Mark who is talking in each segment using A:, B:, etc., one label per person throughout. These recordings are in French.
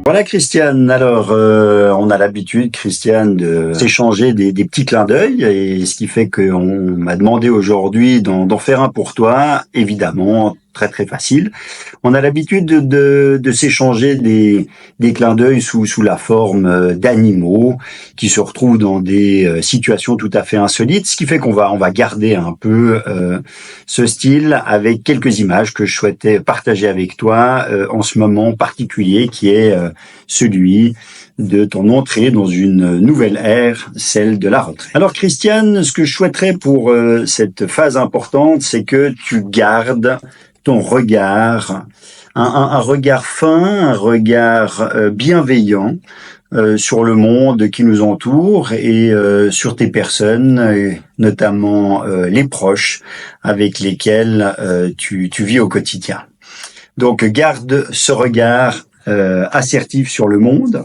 A: Voilà Christiane, alors on a l'habitude Christiane de s'échanger des petits clins d'œil et ce qui fait qu'on m'a demandé aujourd'hui d'en faire un pour toi, évidemment très très facile. On a l'habitude de s'échanger des clins d'œil sous la forme d'animaux qui se retrouvent dans des situations tout à fait insolites, ce qui fait on va garder un peu ce style avec quelques images que je souhaitais partager avec toi en ce moment particulier qui est celui de ton entrée dans une nouvelle ère, celle de la retraite. Alors Christiane, ce que je souhaiterais pour cette phase importante, c'est que tu gardes ton regard, un regard fin, un regard bienveillant sur le monde qui nous entoure et sur tes personnes, notamment les proches avec lesquels tu vis au quotidien. Donc garde ce regard assertif sur le monde.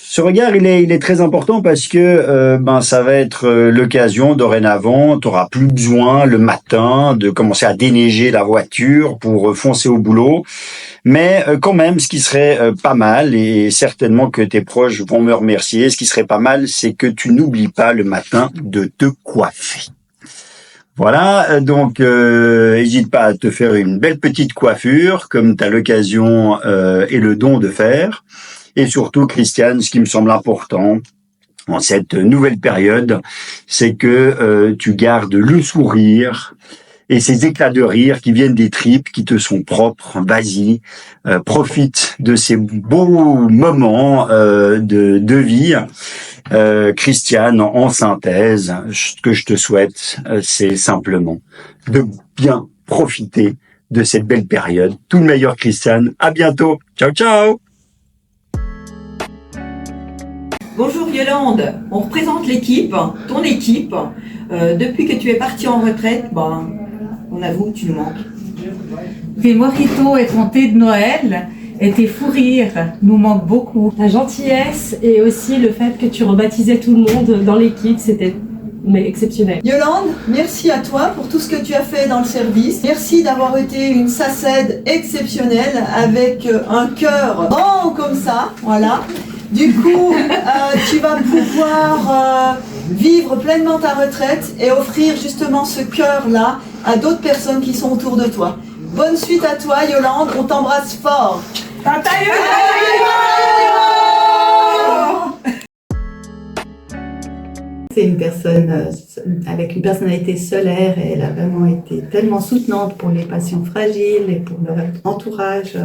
A: Ce regard, il est très important parce que ça va être l'occasion dorénavant, tu n'auras plus besoin le matin de commencer à déneiger la voiture pour foncer au boulot. Mais quand même, ce qui serait pas mal, et certainement que tes proches vont me remercier, ce qui serait pas mal, c'est que tu n'oublies pas le matin de te coiffer. Voilà, donc n'hésite pas à te faire une belle petite coiffure, comme tu as l'occasion et le don de faire. Et surtout, Christiane, ce qui me semble important en cette nouvelle période, c'est que tu gardes le sourire et ces éclats de rire qui viennent des tripes qui te sont propres. Vas-y, profite de ces beaux moments de vie. Christiane, en synthèse, ce que je te souhaite, c'est simplement de bien profiter de cette belle période. Tout le meilleur, Christiane. À bientôt. Ciao, ciao.
B: Bonjour Yolande, on représente l'équipe, ton équipe. Depuis que tu es partie en retraite, on avoue que tu nous manques.
C: Tes mojitos et ton thé de Noël et tes fous rires nous manquent beaucoup.
D: La gentillesse et aussi le fait que tu rebaptisais tout le monde dans l'équipe, c'était exceptionnel.
E: Yolande, merci à toi pour tout ce que tu as fait dans le service. Merci d'avoir été une SACED exceptionnelle avec un cœur grand comme ça, voilà. Du coup, tu vas pouvoir vivre pleinement ta retraite et offrir justement ce cœur-là à d'autres personnes qui sont autour de toi. Bonne suite à toi, Yolande. On t'embrasse fort.
C: C'est une personne avec une personnalité solaire et elle a vraiment été tellement soutenante pour les patients fragiles et pour leur entourage.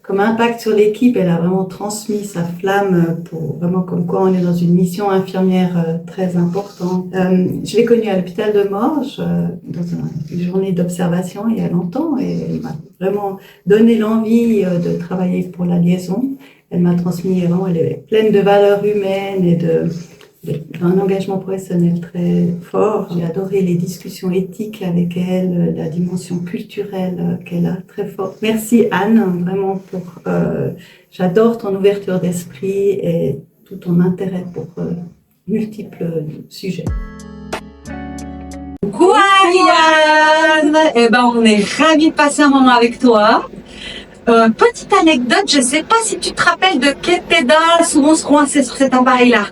C: Comme impact sur l'équipe, elle a vraiment transmis sa flamme pour vraiment comme quoi on est dans une mission infirmière très importante. Je l'ai connue à l'hôpital de Morges dans une journée d'observation il y a longtemps et elle m'a vraiment donné l'envie de travailler pour la liaison. Elle m'a transmis vraiment, elle est pleine de valeurs humaines et d'un engagement professionnel très fort. J'ai adoré les discussions éthiques avec elle, la dimension culturelle qu'elle a très forte. Merci Anne, vraiment j'adore ton ouverture d'esprit et tout ton intérêt pour multiples sujets.
F: Coucou Ariane, on est ravis de passer un moment avec toi. Petite anecdote, je sais pas si tu te rappelles de quel pédale souvent on se coinçait sur cet appareil-là.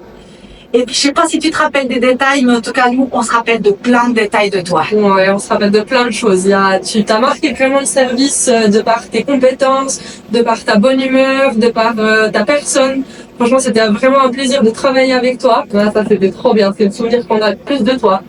F: Et puis, je sais pas si tu te rappelles des détails, mais en tout cas, nous, on se rappelle de plein de détails de toi.
D: Ouais, on se rappelle de plein de choses. Tu t'as marqué vraiment le service de par tes compétences, de par ta bonne humeur, de par ta personne. Franchement, c'était vraiment un plaisir de travailler avec toi. Ouais, ça, c'était trop bien. C'est le souvenir qu'on a le plus de toi.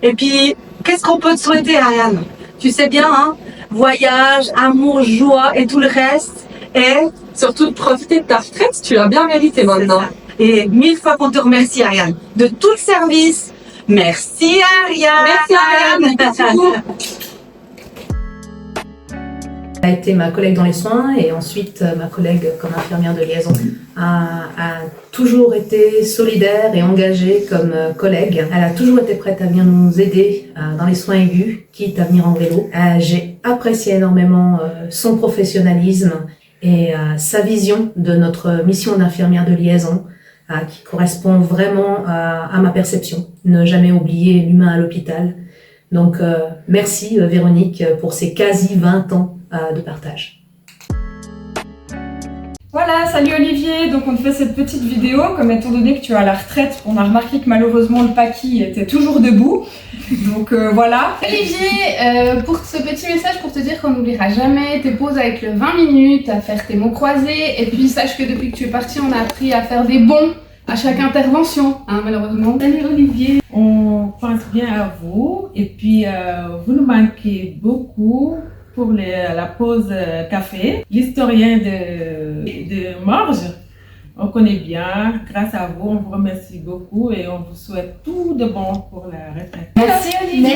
F: Et puis, qu'est-ce qu'on peut te souhaiter, Ariane? Tu sais bien, hein? Voyage, amour, joie et tout le reste. Et
D: surtout, de profiter de ta retraite. Tu l'as bien mérité maintenant.
F: Et 1000 fois qu'on te remercie, Ariane, de tout le service. Merci, Ariane.
D: Merci, Ariane. Merci beaucoup.
G: Elle a été ma collègue dans les soins et ensuite ma collègue comme infirmière de liaison. A toujours été solidaire et engagée comme collègue. Elle a toujours été prête à venir nous aider dans les soins aigus, quitte à venir en vélo. J'ai apprécié énormément son professionnalisme et sa vision de notre mission d'infirmière de liaison, qui correspond vraiment à ma perception. Ne jamais oublier l'humain à l'hôpital. Donc merci Véronique pour ces quasi 20 ans de partage.
H: Voilà, salut Olivier. Donc on te fait cette petite vidéo, comme étant donné que tu es à la retraite, on a remarqué que malheureusement le Paki était toujours debout. Donc voilà.
I: Olivier, pour ce petit message pour te dire qu'on n'oubliera jamais tes pauses avec le 20 minutes, à faire tes mots croisés. Et puis sache que depuis que tu es parti, on a appris à faire des bons à chaque intervention, hein, malheureusement.
J: Salut Olivier, on pense bien à vous et puis vous nous manquez beaucoup pour la pause café. L'historien de Morges, on connaît bien, grâce à vous, on vous remercie beaucoup et on vous souhaite tout de bon pour la retraite.
I: Merci Olivier.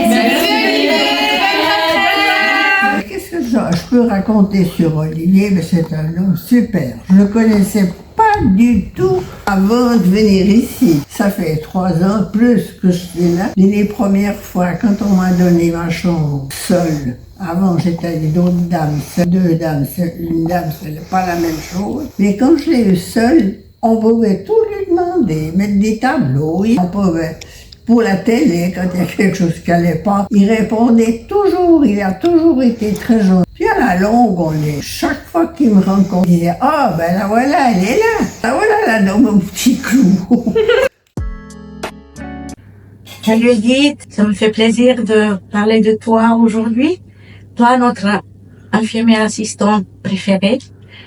K: Qu'est-ce que je peux raconter sur Olivier? Mais c'est un homme super. Je ne le connaissais pas du tout avant de venir ici. Ça fait 3 ans plus que je suis là. Les premières fois, quand on m'a donné ma chambre seule, avant j'étais avec d'autres dames, c'est 2 dames, une dame, c'est pas la même chose. Mais quand je l'ai eu seule, on pouvait tout lui demander, mettre des tableaux, on pouvait... Pour la télé, quand il y a quelque chose qui n'allait pas, il répondait toujours, il a toujours été très gentil. Puis à la longue, chaque fois qu'il me rencontre, il disait « Ah, ben la voilà, elle est là, la voilà là dans mon petit clou. »
F: Salut Edith, ça me fait plaisir de parler de toi aujourd'hui. Toi, notre infirmière assistante préférée,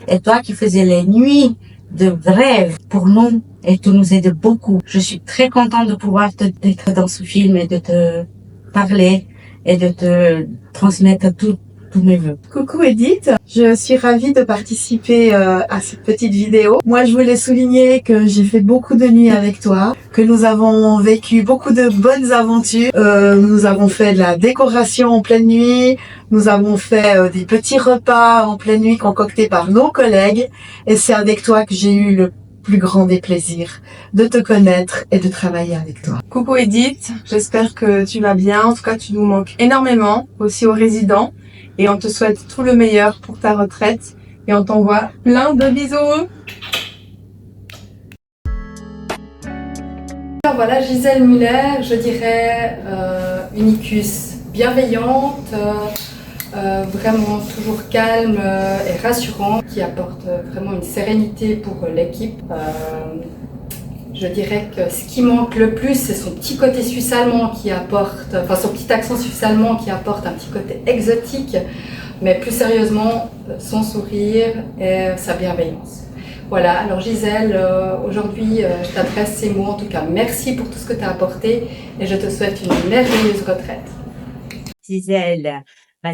F: et toi qui faisais les nuits de rêve pour nous et tu nous aides beaucoup. Je suis très contente de pouvoir d'être dans ce film et de te parler et de te transmettre tous mes vœux.
L: Coucou Edith, je suis ravie de participer à cette petite vidéo. Moi, je voulais souligner que j'ai fait beaucoup de nuits avec toi, que nous avons vécu beaucoup de bonnes aventures. Nous avons fait de la décoration en pleine nuit, nous avons fait des petits repas en pleine nuit concoctés par nos collègues et c'est avec toi que j'ai eu le plus grand des plaisirs de te connaître et de travailler avec toi.
H: Coucou Edith, j'espère que tu vas bien. En tout cas, tu nous manques énormément, aussi aux résidents. Et on te souhaite tout le meilleur pour ta retraite. Et on t'envoie plein de bisous.
I: Alors voilà, Gisèle Muller, je dirais unicus bienveillante, vraiment toujours calme et rassurante, qui apporte vraiment une sérénité pour l'équipe. Je dirais que ce qui manque le plus, c'est son petit côté suisse-allemand qui apporte, enfin son petit accent suisse-allemand qui apporte un petit côté exotique, mais plus sérieusement, son sourire et sa bienveillance. Voilà, alors Gisèle, aujourd'hui, je t'adresse ces mots. En tout cas, merci pour tout ce que tu as apporté et je te souhaite une merveilleuse retraite.
M: Gisèle,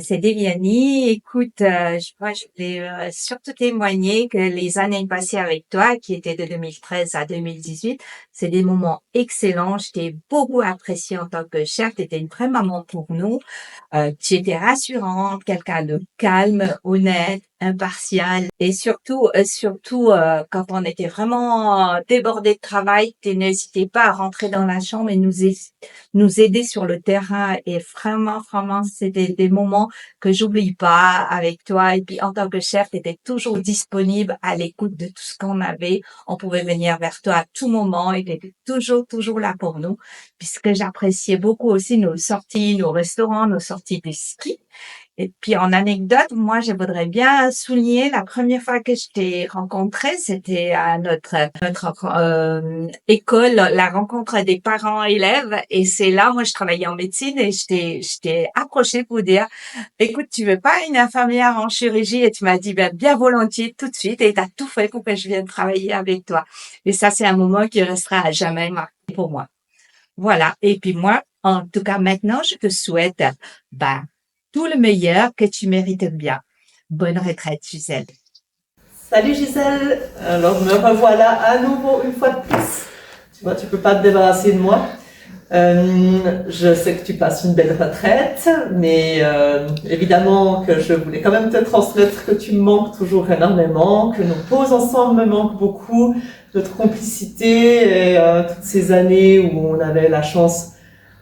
M: c'est Deviani. Écoute, je voulais surtout témoigner que les années passées avec toi, qui étaient de 2013 à 2018, c'est des moments excellents. Je t'ai beaucoup apprécié en tant que chef. Tu étais une vraie maman pour nous. Tu étais rassurante, quelqu'un de calme, honnête, impartial. Et surtout, quand on était vraiment débordé de travail, tu n'hésitais pas à rentrer dans la chambre et nous aider sur le terrain. Et vraiment, c'était des moments que j'oublie pas avec toi. Et puis, en tant que chef, tu étais toujours disponible à l'écoute de tout ce qu'on avait. On pouvait venir vers toi à tout moment et tu étais toujours là pour nous. Puisque j'appréciais beaucoup aussi nos sorties, nos restaurants, nos sorties de ski. Et puis, en anecdote, moi, je voudrais bien souligner la première fois que je t'ai rencontré, c'était à notre école, la rencontre des parents-élèves. Et c'est là, moi, je travaillais en médecine et je t'ai approché pour dire, écoute, tu veux pas une infirmière en chirurgie? Et tu m'as dit, bien volontiers, tout de suite. Et t'as tout fait pour que je vienne travailler avec toi. Et ça, c'est un moment qui restera à jamais marqué pour moi. Voilà. Et puis moi, en tout cas, maintenant, je te souhaite, tout le meilleur que tu mérites bien. Bonne retraite, Gisèle.
E: Salut Gisèle, alors me revoilà à nouveau une fois de plus. Tu vois, tu peux pas te débarrasser de moi. Je sais que tu passes une belle retraite, mais évidemment que je voulais quand même te transmettre que tu me manques toujours énormément, que nos pauses ensemble me manquent beaucoup, notre complicité et toutes ces années où on avait la chance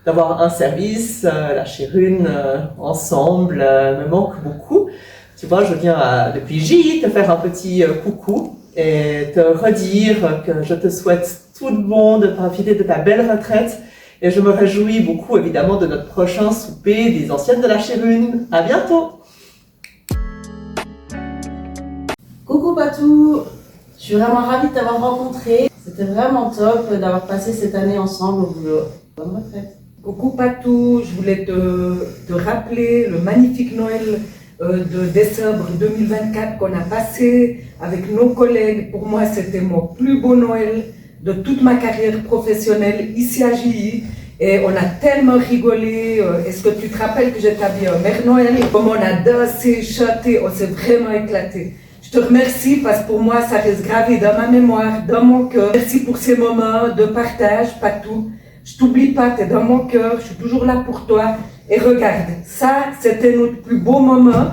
E: d'avoir un service, la Chérune, ensemble, me manque beaucoup. Tu vois, je viens depuis J te faire un petit coucou et te redire que je te souhaite tout le bon de profiter de ta belle retraite. Et je me réjouis beaucoup, évidemment, de notre prochain souper des anciennes de la Chérune. À bientôt!
J: Coucou Patou,
N: Je suis vraiment ravie de t'avoir rencontré. C'était vraiment top d'avoir passé cette année ensemble au boulot. Bonne retraite.
O: Coucou Patou, je voulais te rappeler le magnifique Noël de décembre 2024 qu'on a passé avec nos collègues. Pour moi, c'était mon plus beau Noël de toute ma carrière professionnelle ici à JI. Et on a tellement rigolé. Est-ce que tu te rappelles que j'étais habillée en Mère Noël? Comme on a dansé, chanté, on s'est vraiment éclaté. Je te remercie parce que pour moi, ça reste gravé dans ma mémoire, dans mon cœur. Merci pour ces moments de partage, Patou. Je t'oublie pas, t'es dans mon cœur, je suis toujours là pour toi. Et regarde, ça, c'était notre plus beau moment.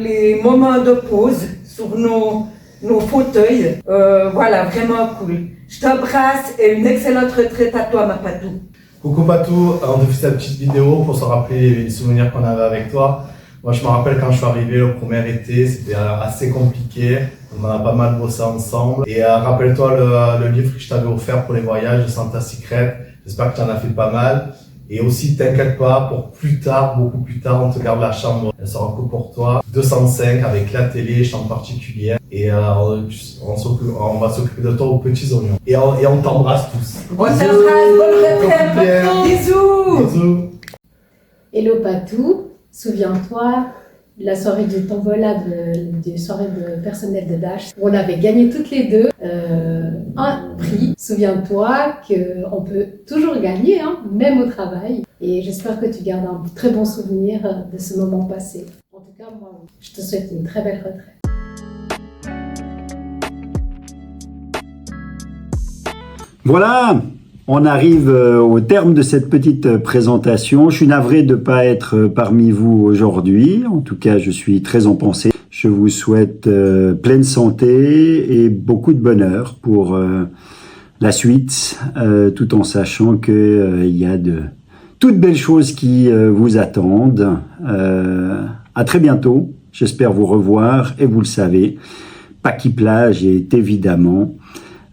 O: Les moments de pause sur nos fauteuils. Voilà, vraiment cool. Je t'embrasse et une excellente retraite à toi, ma Patou.
P: Coucou Patou, on a fait cette petite vidéo pour se rappeler les souvenirs qu'on avait avec toi. Moi, je me rappelle quand je suis arrivé le premier été, c'était assez compliqué. On a pas mal bossé ensemble. Et rappelle-toi le livre que je t'avais offert pour les voyages de Santa Secret. J'espère que tu en as fait pas mal. Et aussi, t'inquiète pas, pour plus tard, beaucoup plus tard, on te garde la chambre. Elle sera que pour toi. 205 avec la télé, chambre particulière. Et on va s'occuper de toi aux petits oignons. Et on t'embrasse tous.
B: On t'embrasse, bonne retraite, bisous.
P: Bisous.
Q: Hello Patou, souviens-toi de la soirée du tombola, des soirées de personnel de Dash, où on avait gagné toutes les deux un prix. Souviens-toi qu'on peut toujours gagner, hein, même au travail. Et j'espère que tu gardes un très bon souvenir de ce moment passé. En tout cas, moi, je te souhaite une très belle retraite.
A: Voilà, on arrive au terme de cette petite présentation. Je suis navré de ne pas être parmi vous aujourd'hui. En tout cas, je suis très en pensée. Je vous souhaite pleine santé et beaucoup de bonheur pour la suite, tout en sachant qu'il y a de toutes belles choses qui vous attendent. À très bientôt. J'espère vous revoir et vous le savez, Paqui Plage est évidemment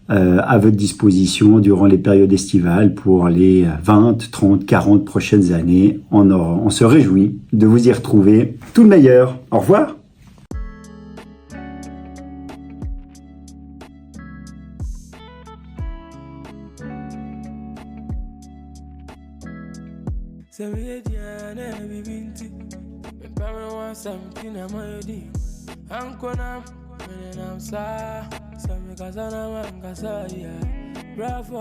A: à votre disposition durant les périodes estivales pour les 20, 30, 40 prochaines années. On se réjouit de vous y retrouver. Tout le meilleur. Au revoir.
R: Bravo,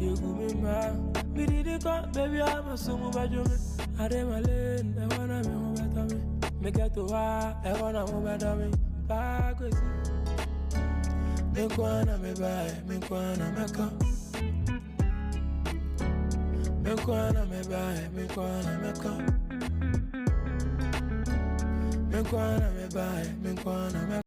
R: you go me man. Me did it, baby, I'm a sumo bajume. I dem a lane, I wanna be more better me. Me get to I wanna more better me. Back with you. Me kwana me buy, me kwana me come. Me kwana me buy, me kwana me come. Me kwana me buy, me kwana me